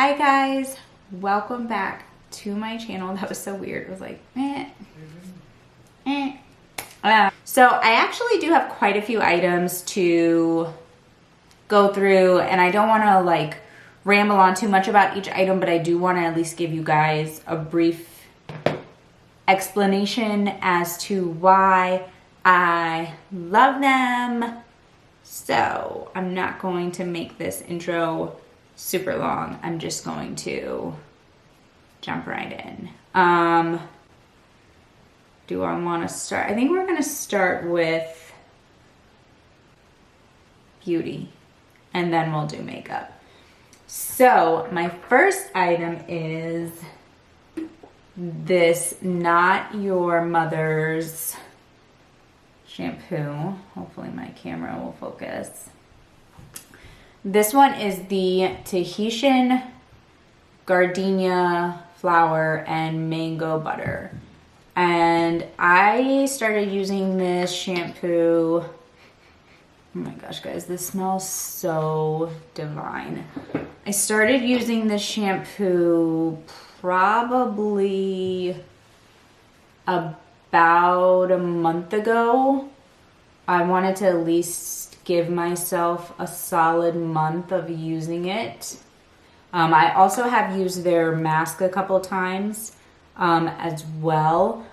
Hi guys, welcome back to my channel. That was so weird. It was like, So I actually do have quite a few items to go through, and I don't want to like ramble on too much about each item, but I do want to at least give you guys a brief explanation as to why I love them. So I'm not going to make this intro super long. I'm just going to jump right in. Do I want to start? I think we're going to start with beauty and then we'll do makeup. So my first item is this Not Your Mother's shampoo. Hopefully my camera will focus. This one is the Tahitian gardenia flower and mango butter. And I started using this shampoo. Oh my gosh, guys, this smells so divine. I started using this shampoo probably about a month ago. I wanted to at least give myself a solid month of using it. I also have used their mask a couple times as well.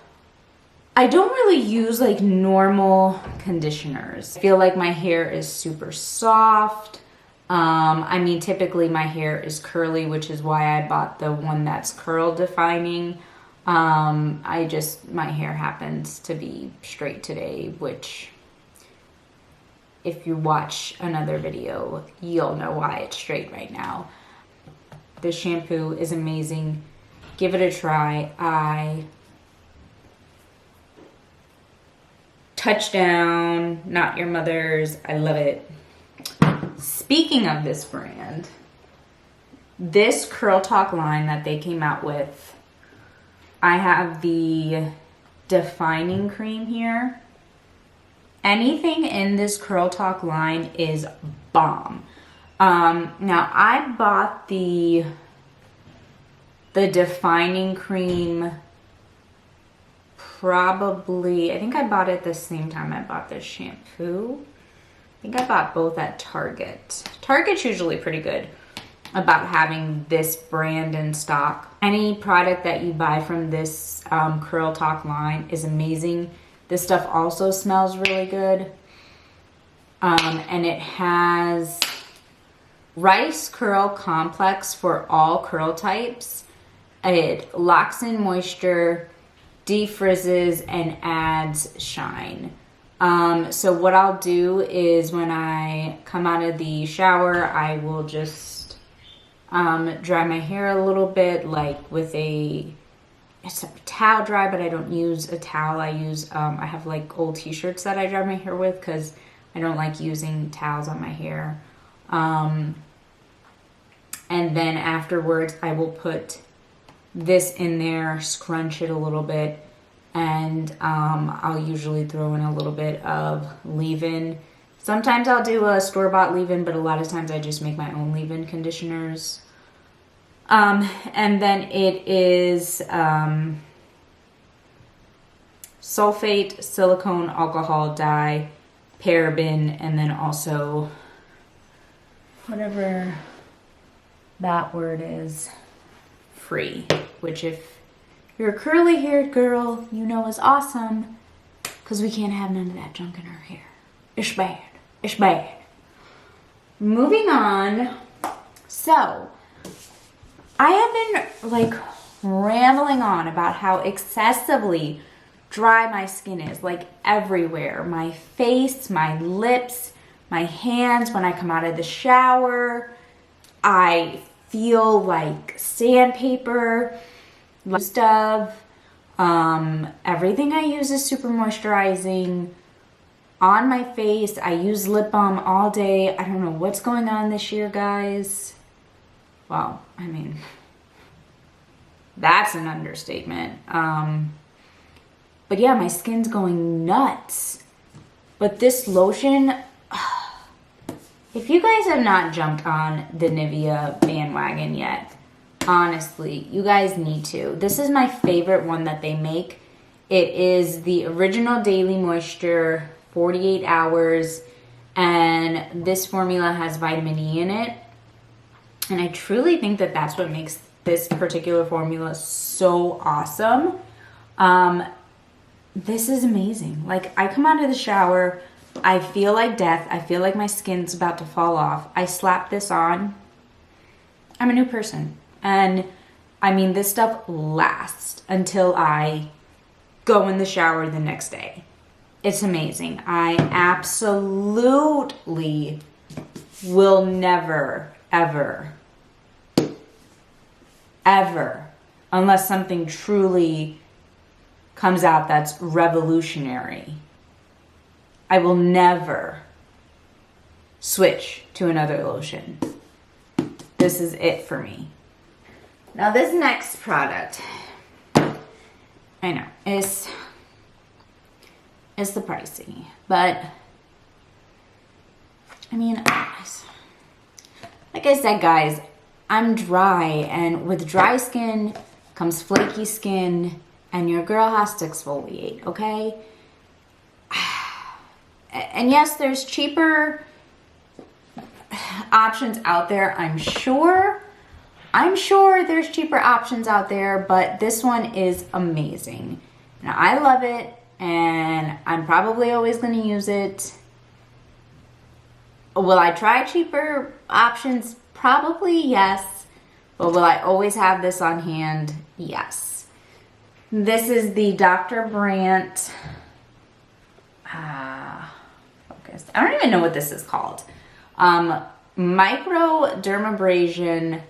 I don't really use like normal conditioners. I feel like my hair is super soft. I mean, typically my hair is curly, which is why I bought the one that's curl defining. My hair happens to be straight today, which if you watch another video, you'll know why it's straight right now. This shampoo is amazing. Give it a try. Touchdown, Not Your Mother's. I love it. Speaking of this brand, this Curl Talk line that they came out with, I have the defining cream here. Anything in this Curl Talk line is bomb. Now I bought the defining cream probably, I think I bought it the same time I bought this shampoo. I think I bought both at Target. Target's usually pretty good about having this brand in stock. Any product that you buy from this Curl Talk line is amazing. This stuff also smells really good. And it has Rice Curl Complex for all curl types. It locks in moisture, defrizzes, and adds shine. So what I'll do is when I come out of the shower, I will just dry my hair a little bit, like with it's a towel dry, but I don't use a towel. I use, I have like old t-shirts that I dry my hair with because I don't like using towels on my hair. And then afterwards, I will put this in there, scrunch it a little bit, and I'll usually throw in a little bit of leave-in. Sometimes I'll do a store-bought leave-in, but a lot of times I just make my own leave-in conditioners. And then it is sulfate, silicone, alcohol, dye, paraben, and then also whatever that word is, free, which if you're a curly haired girl, you know is awesome because we can't have none of that junk in our hair. It's bad. It's bad. Moving on. So I have been like rambling on about how excessively dry my skin is, like everywhere. My face, my lips, my hands. When I come out of the shower, I feel like sandpaper. Stuff. Everything I use is super moisturizing. On my face, I use lip balm all day. I don't know what's going on this year, guys. Well, I mean, that's an understatement. But yeah, my skin's going nuts. But this lotion, If you guys have not jumped on the Nivea bandwagon yet, honestly, you guys need to. This is my favorite one that they make. It is the original Daily Moisture 48 hours, and this formula has vitamin E in it. And I truly think that that's what makes this particular formula so awesome. This is amazing. Like, I come out of the shower, I feel like death. I feel like my skin's about to fall off. I slap this on. I'm a new person. And I mean, this stuff lasts until I go in the shower the next day. It's amazing. I absolutely will never, ever, unless something truly comes out that's revolutionary, I will never switch to another lotion. This is it for me. Now this next product, I know, is the pricey, but I mean, like I said, guys, I'm dry, and with dry skin comes flaky skin, and your girl has to exfoliate, okay? And yes, there's cheaper options out there, I'm sure. I'm sure there's cheaper options out there, but this one is amazing. Now, I love it, and I'm probably always going to use it. Will I try cheaper options? Probably yes. But will I always have this on hand? Yes. This is the Dr. Brandt focus. I don't even know what this is called. Microdermabrasion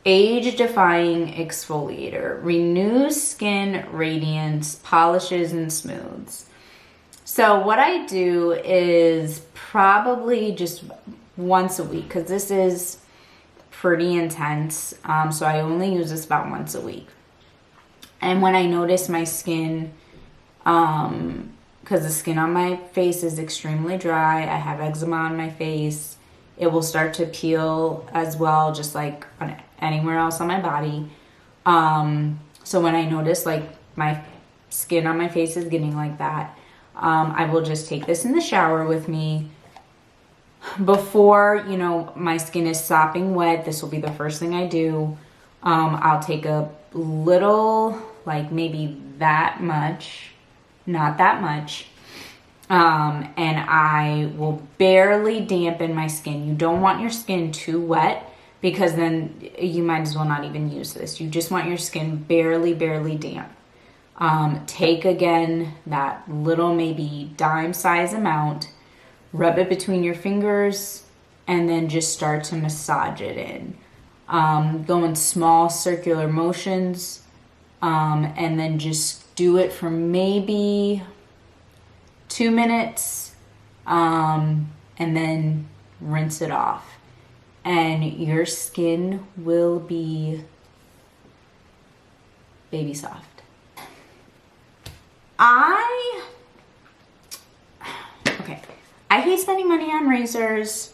Age-Defying Exfoliator. Renews skin radiance, polishes and smooths. So what I do is probably just once a week, because this is pretty intense. So I only use this about once a week. And when I notice my skin, because the skin on my face is extremely dry, I have eczema on my face, it will start to peel as well, just like on anywhere else on my body. So when I notice like my skin on my face is getting like that, I will just take this in the shower with me. Before, you know, my skin is sopping wet, this will be the first thing I do. I'll take a little, like maybe that much, not that much, and I will barely dampen my skin. You don't want your skin too wet, because then you might as well not even use this. You just want your skin barely damp. Take again that little, maybe dime size amount, rub it between your fingers, and then just start to massage it in. Go in small circular motions, and then just do it for maybe 2 minutes, and then rinse it off. And your skin will be baby soft. I hate spending money on razors.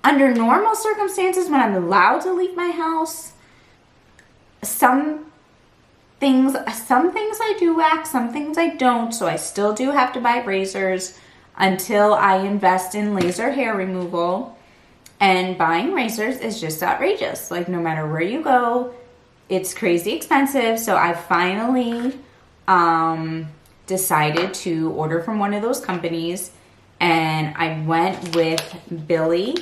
Under normal circumstances, when I'm allowed to leave my house, some things I do wax, some things I don't, so I still do have to buy razors until I invest in laser hair removal. And buying razors is just outrageous. Like, no matter where you go, it's crazy expensive. So I finally decided to order from one of those companies, and I went with Billy.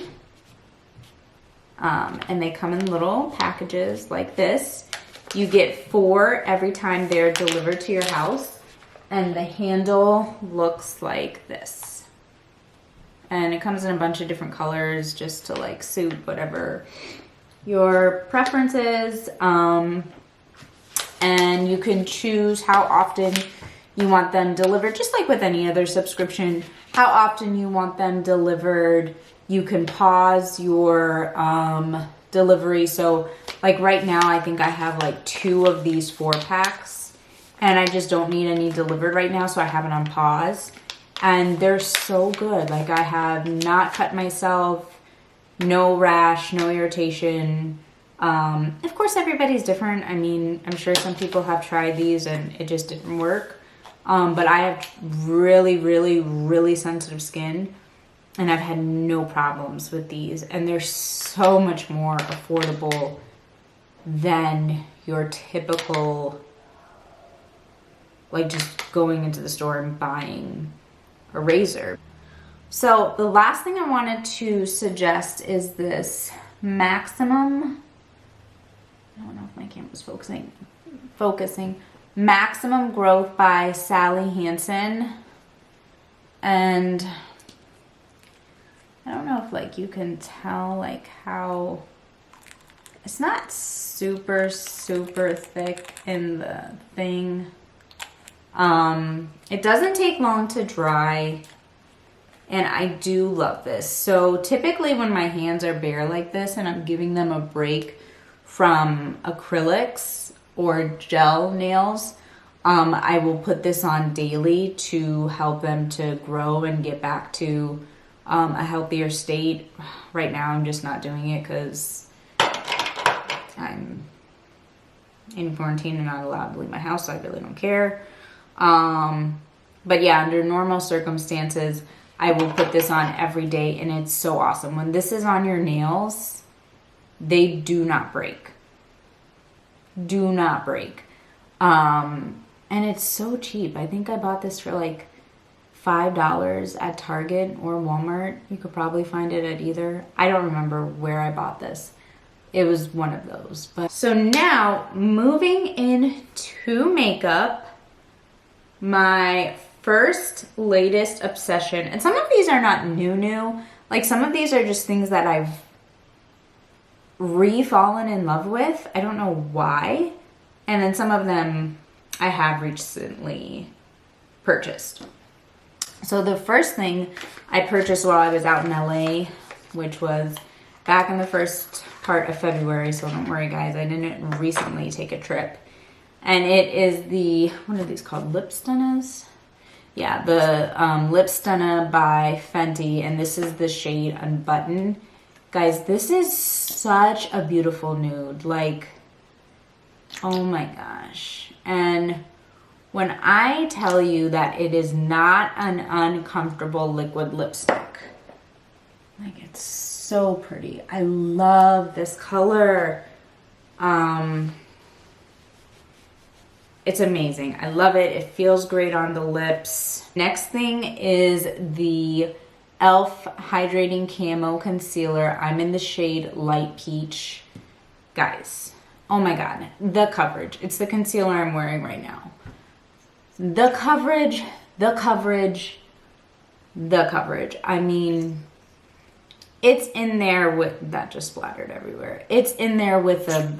And they come in little packages like this. You get 4 every time they're delivered to your house, and the handle looks like this. And it comes in a bunch of different colors just to like suit whatever your preference is. And you can choose how often you want them delivered, just like with any other subscription, how often you want them delivered. You can pause your delivery. So like right now, I think I have like 2 of these 4-packs, and I just don't need any delivered right now, so I have it on pause. and they're so good. Like, I have not cut myself, no rash, no irritation. Of course, everybody's different. I mean, I'm sure some people have tried these and it just didn't work. But I have really, really, really sensitive skin, and I've had no problems with these. And they're so much more affordable than your typical, like, just going into the store and buying a razor. So the last thing I wanted to suggest is this Maximum, I don't know if my camera's focusing, Maximum Growth by Sally Hansen. And I don't know if, like, you can tell, like, how it's not super, super thick in the thing. It doesn't take long to dry, and I do love this. So typically when my hands are bare like this and I'm giving them a break from acrylics or gel nails, I will put this on daily to help them to grow and get back to a healthier state. Right now I'm just not doing it because I'm in quarantine and not allowed to leave my house, so I really don't care. But yeah, under normal circumstances, I will put this on every day, and it's so awesome. When this is on your nails, they do not break. Do not break. And it's so cheap. I think I bought this for like $5 at Target or Walmart. You could probably find it at either. I don't remember where I bought this. It was one of those. But so now, moving into makeup, my first latest obsession, and some of these are not new, like some of these are just things that I've fallen in love with. I don't know why. And then some of them I have recently purchased. So the first thing I purchased while I was out in LA, which was back in the first part of February, so don't worry guys, I didn't recently take a trip. And it is the, what are these called? Lip Stunnas? Yeah, the Lip Stunna by Fenty, and this is the shade Unbutton. Guys, this is such a beautiful nude. Like, oh my gosh. And when I tell you that it is not an uncomfortable liquid lipstick, like, it's so pretty. I love this color. It's amazing. I love it. It feels great on the lips. Next thing is the e.l.f. Hydrating Camo Concealer. I'm in the shade Light Peach. Guys, oh my God, the coverage. It's the concealer I'm wearing right now. The coverage, the coverage, the coverage. I mean, it's in there with, that just splattered everywhere. It's in there with a,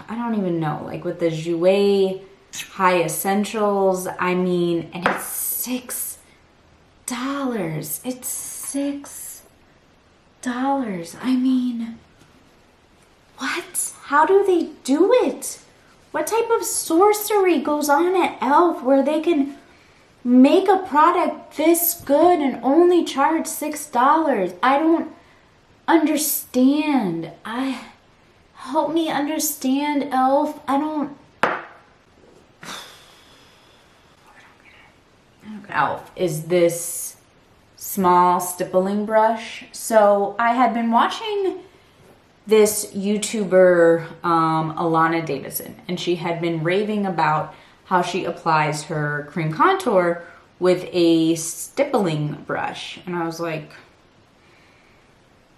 I don't even know, like with the Jouer High Essentials. I mean, and it's $6. It's $6. I mean, what? How do they do it? What type of sorcery goes on at e.l.f. where they can make a product this good and only charge $6? I don't understand. Help me understand, e.l.f. I don't get it. e.l.f. is this small stippling brush. So I had been watching this YouTuber, Alana Davison, and she had been raving about how she applies her cream contour with a stippling brush. And I was like,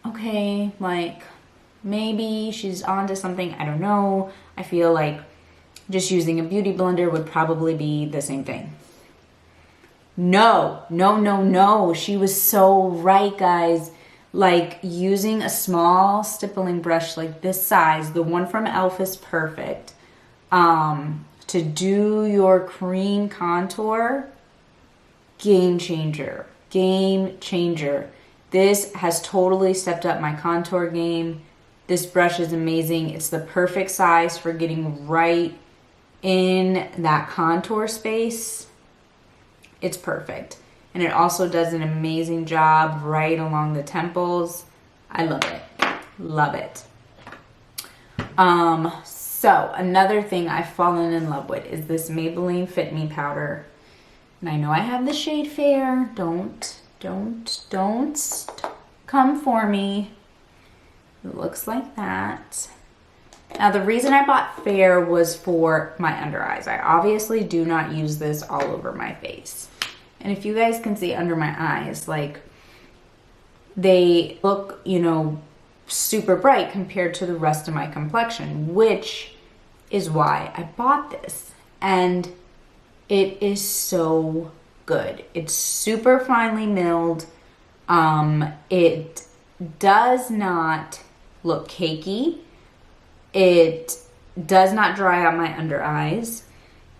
okay, like, maybe she's onto something. I don't know. I feel like just using a beauty blender would probably be the same thing. No. She was so right, guys. Like, using a small stippling brush like this size, the one from e.l.f. is perfect, to do your cream contour, game changer. This has totally stepped up my contour game. This brush is amazing. It's the perfect size for getting right in that contour space. it's perfect. And it also does an amazing job right along the temples. I love it. Love it. So another thing I've fallen in love with is this Maybelline Fit Me powder. And I know I have the shade Fair. Don't come for me. It looks like that. Now the reason I bought Fair was for my under eyes. I obviously do not use this all over my face. And if you guys can see under my eyes, like they look, you know, super bright compared to the rest of my complexion, which is why I bought this. And it is so good. It's super finely milled. It does not look cakey. It does not dry out my under eyes.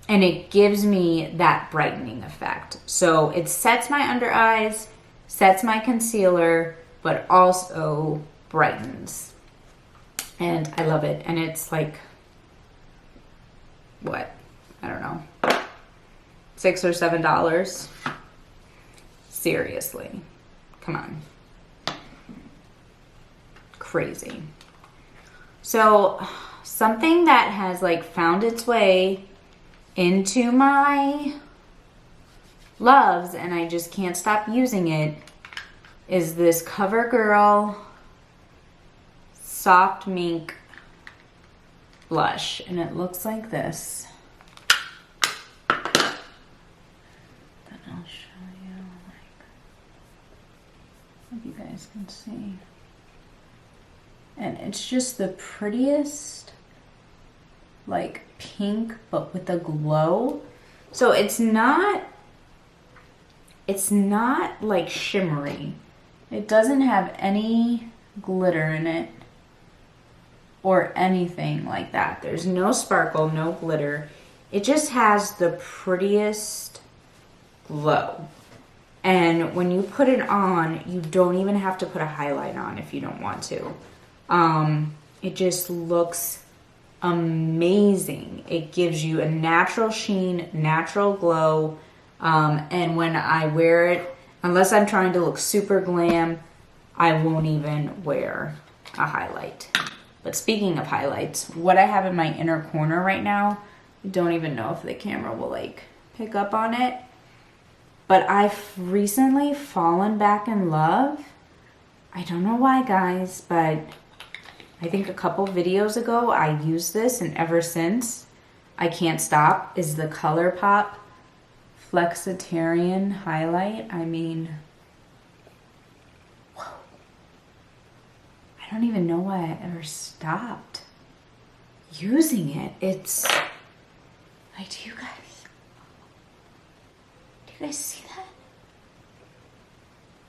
And it gives me that brightening effect. So it sets my under eyes, sets my concealer, but also brightens. And I love it. And it's like, what? I don't know. $6 or $7. Seriously. Come on. Crazy. So something that has like found its way into my loves and I just can't stop using it is this CoverGirl Soft Mink blush, and it looks like this. Then I'll show you, like, hope you guys can see. And it's just the prettiest, like, pink, but with a glow. So it's not like shimmery. It doesn't have any glitter in it or anything like that. There's no sparkle, no glitter. It just has the prettiest glow. And when you put it on, you don't even have to put a highlight on if you don't want to. It just looks amazing. It gives you a natural sheen, natural glow. And when I wear it, unless I'm trying to look super glam, I won't even wear a highlight. But speaking of highlights, what I have in my inner corner right now, I don't even know if the camera will like pick up on it. But I've recently fallen back in love. I don't know why, guys, but I think a couple videos ago I used this, and ever since I can't stop, is the ColourPop Flexitarian highlight. I mean, whoa. I don't even know why I ever stopped using it. It's like, do you guys see that?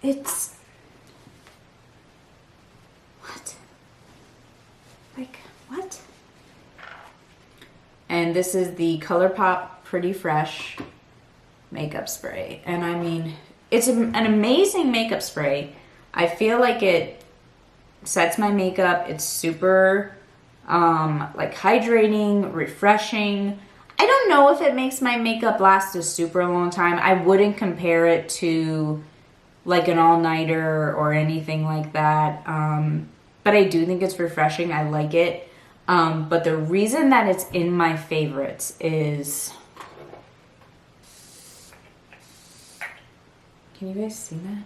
It's what? Like, what? And this is the ColourPop Pretty Fresh makeup spray. And I mean, it's an amazing makeup spray. I feel like it sets my makeup. It's super like hydrating, refreshing. I don't know if it makes my makeup last a super long time. I wouldn't compare it to like an all-nighter or anything like that. But I do think it's refreshing. I like it. But the reason that it's in my favorites is, can you guys see that?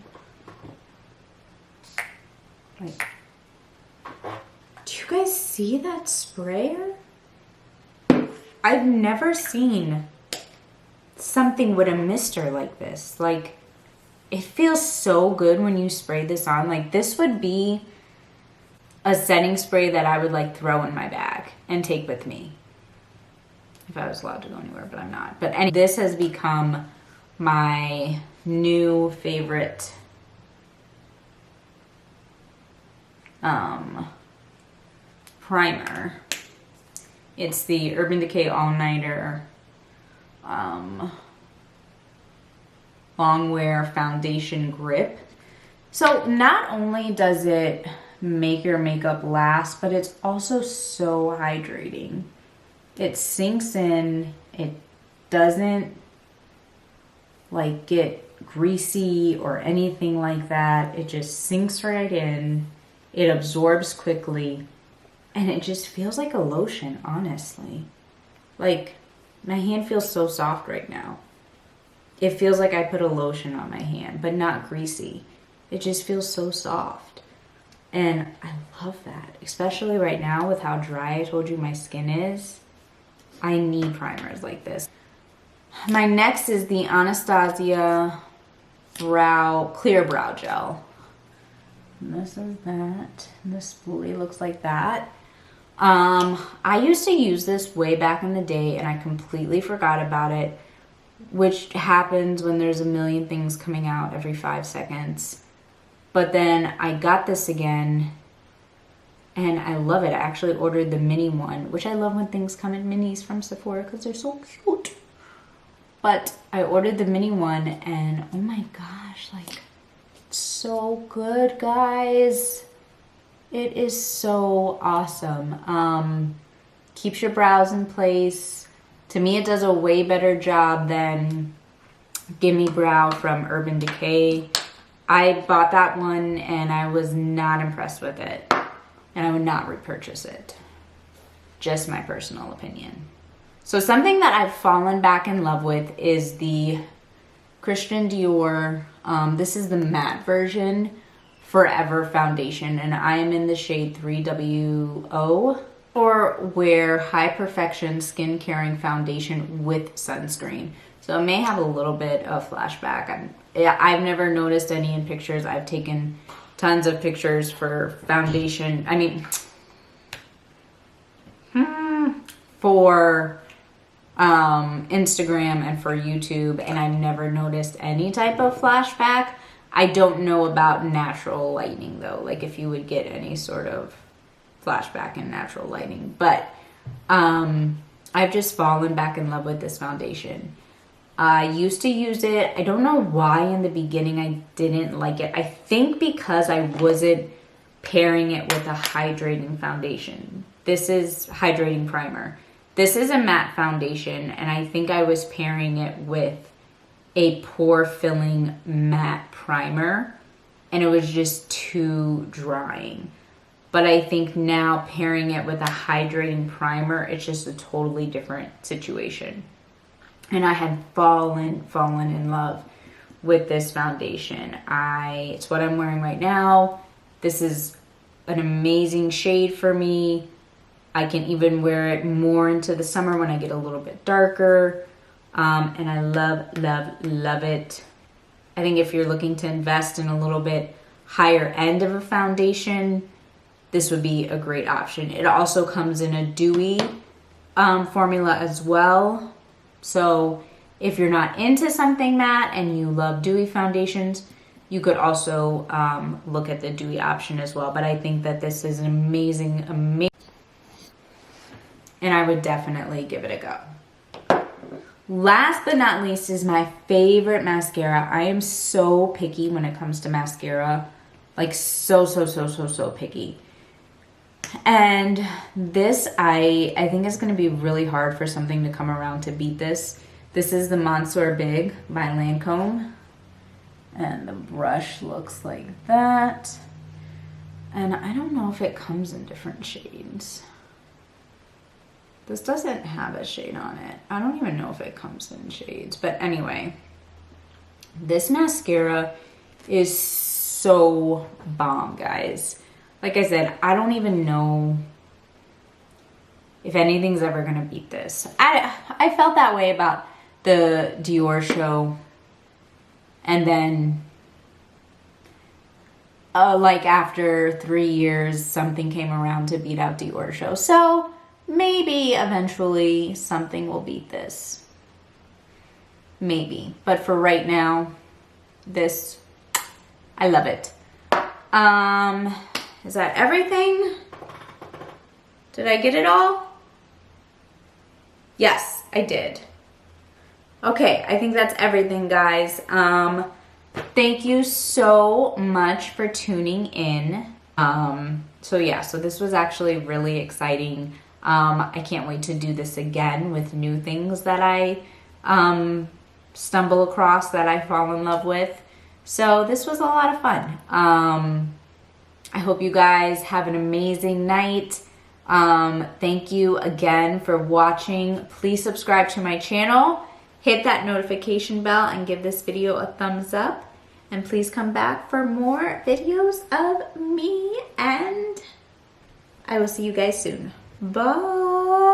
Like, do you guys see that sprayer? I've never seen something with a mister like this. Like, it feels so good when you spray this on. Like, this would be a setting spray that I would like throw in my bag and take with me if I was allowed to go anywhere, but I'm not. But this has become my new favorite primer. It's the Urban Decay All Nighter Long Wear Foundation Grip. So not only does it make your makeup last, but it's also so hydrating. It sinks in, it doesn't like get greasy or anything like that. It just sinks right in. It absorbs quickly. And it just feels like a lotion, honestly. Like, my hand feels so soft right now. It feels like I put a lotion on my hand, but not greasy. It just feels so soft. And I love that, especially right now with how dry I told you my skin is. I need primers like this. My next is the Anastasia Clear Brow Gel. And this is that. And the spoolie looks like that. I used to use this way back in the day and I completely forgot about it, which happens when there's a million things coming out every 5 seconds. But then I got this again and I love it. I actually ordered the mini one, which I love when things come in minis from Sephora because they're so cute. But I ordered the mini one and oh my gosh, like, so good, guys. It is so awesome. Keeps your brows in place. To me, it does a way better job than Gimme Brow from Urban Decay. I bought that one and I was not impressed with it. And I would not repurchase it. Just my personal opinion. So something that I've fallen back in love with is the Christian Dior. This is the matte version. Forever foundation, and I am in the shade 3WO, or wear high perfection skin caring foundation with sunscreen. So it may have a little bit of flashback. I've never noticed any in pictures. I've taken tons of pictures for foundation. I mean, for Instagram and for YouTube, and I've never noticed any type of flashback. I don't know about natural lighting though, like if you would get any sort of flashback in natural lighting. But I've just fallen back in love with this foundation. I used to use it. I don't know why in the beginning I didn't like it. I think because I wasn't pairing it with a hydrating foundation. This is hydrating primer. This is a matte foundation, and I think I was pairing it with a pore filling matte primer, and it was just too drying. But I think now pairing it with a hydrating primer, it's just a totally different situation. And I had fallen in love with this foundation. It's what I'm wearing right now. This is an amazing shade for me. I can even wear it more into the summer when I get a little bit darker. And I love it. I think if you're looking to invest in a little bit higher end of a foundation, this would be a great option. It also comes in a dewy formula as well. So if you're not into something matte and you love dewy foundations, you could also look at the dewy option as well. But I think that this is an amazing, and I would definitely give it a go. Last but not least is my favorite mascara. I am so picky when it comes to mascara. Like so picky. And this, I think is going to be really hard for something to come around to beat this. This is the Monsieur Big by Lancome. And the brush looks like that. And I don't know if it comes in different shades. This doesn't have a shade on it. I don't even know if it comes in shades. But anyway, this mascara is so bomb, guys. Like I said, I don't even know if anything's ever going to beat this. I felt that way about the Dior show. And then, like after 3 years, something came around to beat out Dior show. So maybe eventually something will beat this. Maybe. But for right now, this, I love it. Is that everything? Did I get it all? Yes, I did. Okay, I think that's everything, guys. Thank you so much for tuning in. So this was actually really exciting. I can't wait to do this again with new things that I stumble across that I fall in love with. So this was a lot of fun. I hope you guys have an amazing night. Thank you again for watching. Please subscribe to my channel, hit that notification bell, and give this video a thumbs up. And please come back for more videos of me, and I will see you guys soon. Bye.